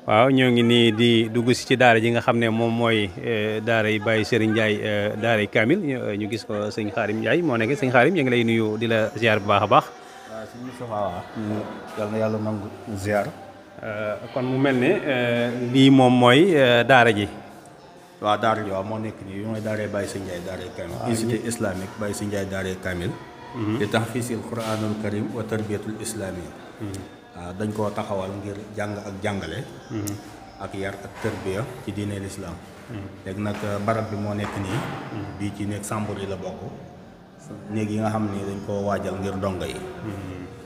waaw ñoo ngi nii di dugg si ci daara ji nga xam ne moom mooy daara yi Baye Serigne Ndiaye daara yi Kamil ñu gis ko sëñ Xaarim Ndiaye moo nekk sëñ Xaarim ñu ngi lay nuyu di la ziar bu baax a baax. waaw sëñ Moustapha yal na yàlla nangu ziar. kon mu mel ne lii moom mooy daara ji. waaw daara ji waaw moo nekk nii mooy daara Baye Serigne Ndiaye daara yi Kamil. institut islamique Baye Serigne Ndiaye daara yi Kamil. li tahfiisil Quraanul Karim wa tarbiyatul islami. waaw dañ koo taxawal ngir jàng ak jàngale. ak yar ak tërbiya ci diine lislaam. léegi nag barab bi moo nekk nii. bii ci néeg sàmbur yi la bokk. néeg yi nga xam ni dañ koo waajal ngir dongo yi.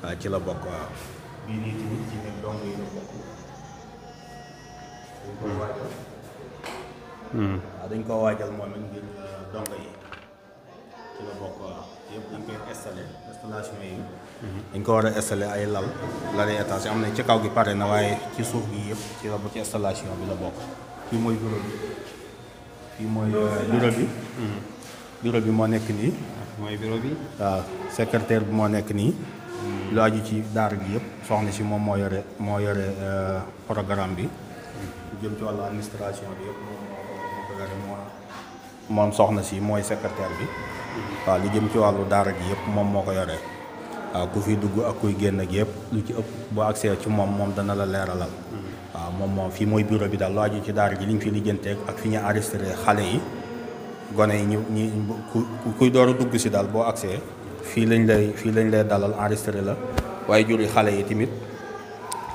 waaw ci la bokk waaw. bii nii tamit ci néeg dongo yi la bokk. dañ koo waajal. waaw dañ koo waajal moom it ngir dongo yi ci la bokk waaw. yëpp dañ koy installé installation yi. dañ ko war a installé ay lali étage am na ci kaw gi pare na waaye ci suuf gi yëpp ci la ci installation bi la bokk. fii mooy bureau bi fii mooy bureau bi. bureau bi moo nekk nii. mooy bureau bi. waaw secrétaire bi moo nekk nii. lu aju ci daara gi yëpp soxna si moom moo yore programme bi. lu jëm ci wàllu administration bi yëpp moom soxna si mooy secrétaire bi. waaw li jëm ci wàllu daara gi yëpp moom moo ko yore. waaw ku fi dugg ak kuy génn ak yëpp lu ci ëpp boo accès ci moom dana la leeralal. waaw moom fii mooy bureau bi daal lu aju ci daara gi liñ fi lijjanteeg ak fi ñu enregistré xale yi gone yi ñi kuy door a dugg si daal boo accès fii lañ lay dalal enregistré la waaye juri xale yi tamit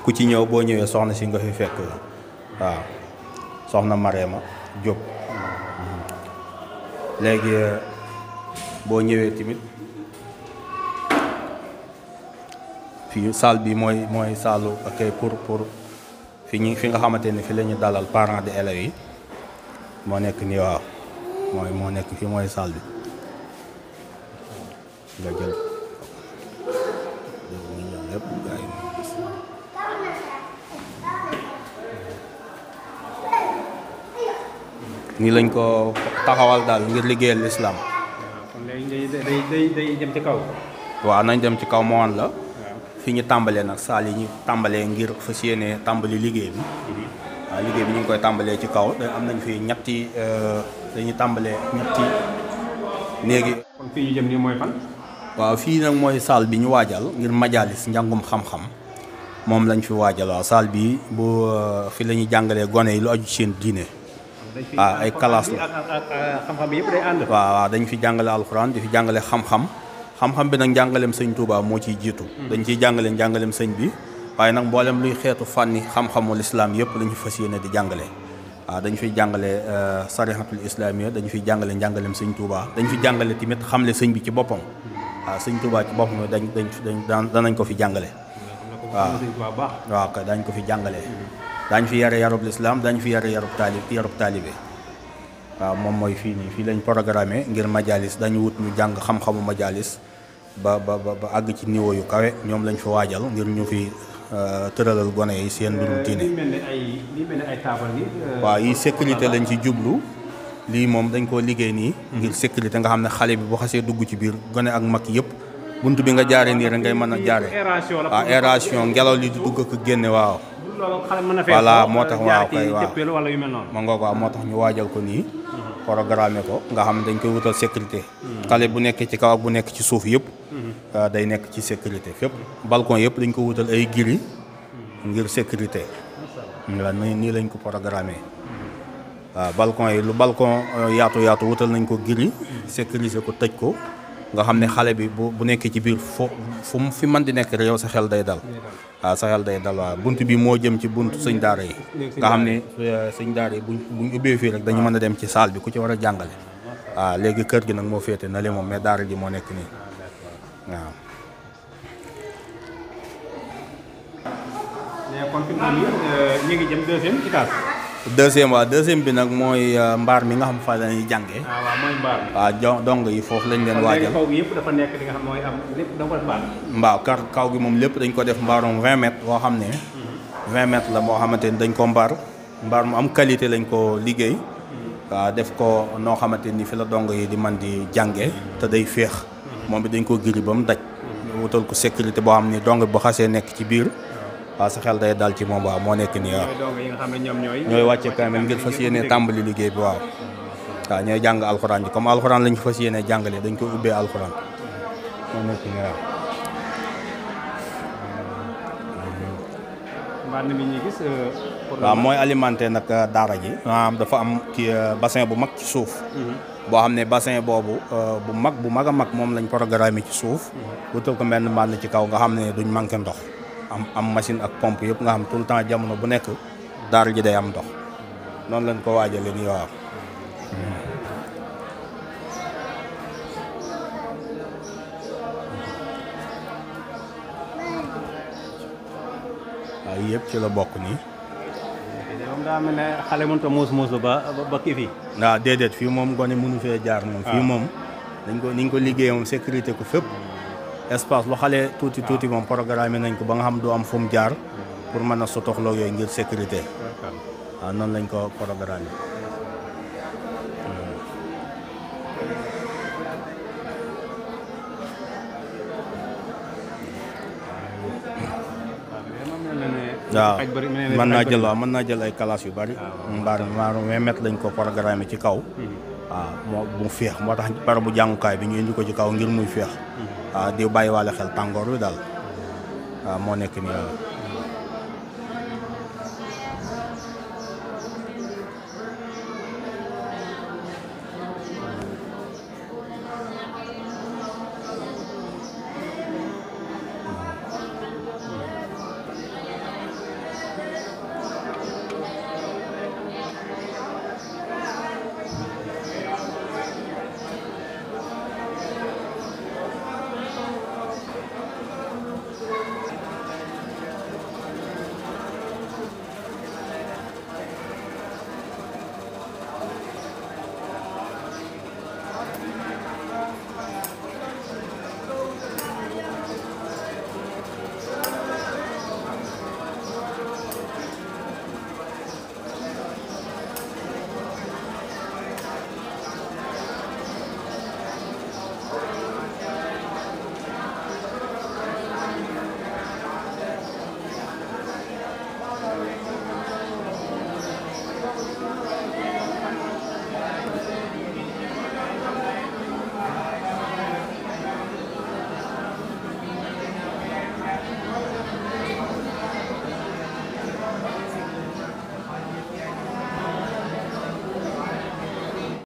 ku ci ñëw boo ñëwee soxna si nga fi fekk waaw soxna Marema Diop. léegi boo ñëwee tamit fii salle bi mooy saalu ak pour fi nga xamante ni fi la ñu dalal parents d'élèves yi moo nekk nii waaw moo nekk fii mooy salle bi nga jël lépp nii lañ ko taxawal daal ngir liggéeyal lislaam. kon léegi day dem ci kaw. waaw nañ dem ci kaw moo wan la. fi ñu tàmbalee nag saal yi ñu tàmbalee ngir fas yéene tàmbali liggéey bi. waaw liggéey bi ñu ngi koy tàmbalee ci kaw am nañ fi dañuy tàmbalee ñetti néegi. kon fii ñu jëm nii mooy fan. waaw fii nag mooy saal bi ñu waajal ngir majaalis njàngum xam-xam moom lañ fi waajal waaw saal bi bu fi la ñuy jàngalee gone yi lu aju seen diine. waaw ay classe la xam-xam yëpp day ànd. waaw dañ fi jàngale alxuraan di fi jàngale xam-xam. xam-xam bi nag njàngaleem sëñ Touba moo ciy jiitu. dañ ciy jàngale njàngaleem sëñ bi waaye nag mboolem luy xeetu fànni xam-xamul islam yëpp lañu fas yéene di jàngale. waaw dañ fiy jàngale sarihatul islamiyya dañu fiy jàngale njàngaleem sëñ Touba dañ fi jàngale tamit xamle sëñ bi ci boppam. waaw sëñ Touba ci boppam danañ ko fi jàngale. waaw kay dañ ko fi jàngale. daañ fi yare yarub lislaam dañ fi yare yarub taalibe. waaw moom mooy fii nii fii lañ programmé ngir majalis dañu wut ñu jàng xam-xamu majalis ba àgg ci niveau yu kawe ñoom lañ fi waajal ngir ñu fi tëralal gone yi seen mbirum diine. waaw yi sécurité lañ ci jublu lii moom dañ koo liggéey nii ngir sécurité nga xam ne xale bi bu xasee dugg ci biir gone ak mag yëpp bunt bi nga jaare nii rek ngay mën a jaare. waaw aération ngelaw li di dugg ak génne waaw. voilà moo tax waaw kay waaw ma ngoog waaw moo tax ñu waajal ko nii programme ko nga xam dañ koy wutal sécurité xale bu nekk ci kaw ak bu nekk ci suuf yëpp day nekk ci sécurité fépp balcon yëpp dañ ko wutal ay giri ngir sécurité waaw nii lañ ko programme waaw balcon yi lu balcon yaatu wutal nañ ko giri sécuriser ko tëj ko nga xam ne xale bi bu nekkee ci biir fu mu fi mën di nekk rek yow sa xel day dal. waaw sa xel day dal waaw bunt bi moo jëm ci buntu sëñ daara yi nga xam ne sëñ daara yi buñ ubbee fii rek dañu mën a dem ci salle bi ku ci war a jàngale. waaw léegi kër gi nag moo féete na le moom mais daara ji moo nekk nii waaw. mais kon fi mu ne nii ñu ngi jëm deuxième étage. deuxième bi nag mooy mbaar mi nga xam fa lañuy jàngee. waaw mooy mbaar mi. waaw dong yi foofu lañ leen waajal. kaw gi yëpp dafa nekk li nga xam mooy am lépp da nga ko def mbaar. mbaaw kaw gi moom lépp dañ ko def mbaarum 20 mètres boo xam ne. 20 mètres la moo xamante ni dañ ko mbaar mu am qualité lañ ko liggéey. waaw def ko noo xamante ni fi la dong yi di man di jàngee te day féex. moom bi dañ ko giri ba mu daj. wutal ko sécurité boo xam ni dong bu xasee nekk ci biir. waaw sa xel day dal ci moom waaw moo nekk nii waaw. dong yi nga xam ne ñooy wàcce kaamil ngir fas yéene tàmbali liggéey bi waaw. waaw ñooy jàng alxuraan ji comme alxuraan lañ fas yéene jàngale dañ koy ubbee alxuraan moo nekk nii waaw. mbaar mi ñuy gis. waaw mooy alimenté nag daara ji. maanaam dafa am kii bassin bu mag ci suuf. boo xam ne bassin boobu bu mag a mag moom lañ programme ci suuf. wutal ko benn mbànn ci kaw nga xam ne duñ manqué ndox. am machine ak pompe yëpp nga xam tout le temps jamono bu nekk daara ji day am ndox noonu lañ ko waajalee nii waaw. waaw yëpp ci la bokk nii. moom daa mel ne xale mënut a muus ba kii fii. waaw déedéet fii moom gone mënu fee jaar moom. fii moom niñ ko liggéeyee moom sécurité ko fépp. espace lu xale tuuti moom programme nañ ko ba nga xam du am fu mu jaar pour mën a sotoxloo yooyu ngir sécurité waaw noonu lañ ko programme. waaw mën naa jël ay classes yu bari. mbaar 20 mètres lañ ko programme ci kaw. waaw moo bu féex moo tax barabu jàngukaay bi ñu indi ko ci kaw ngir muy féex. waaw di bàyyi waale xel tàngoor wi daal waaw moo nekk nii waaw.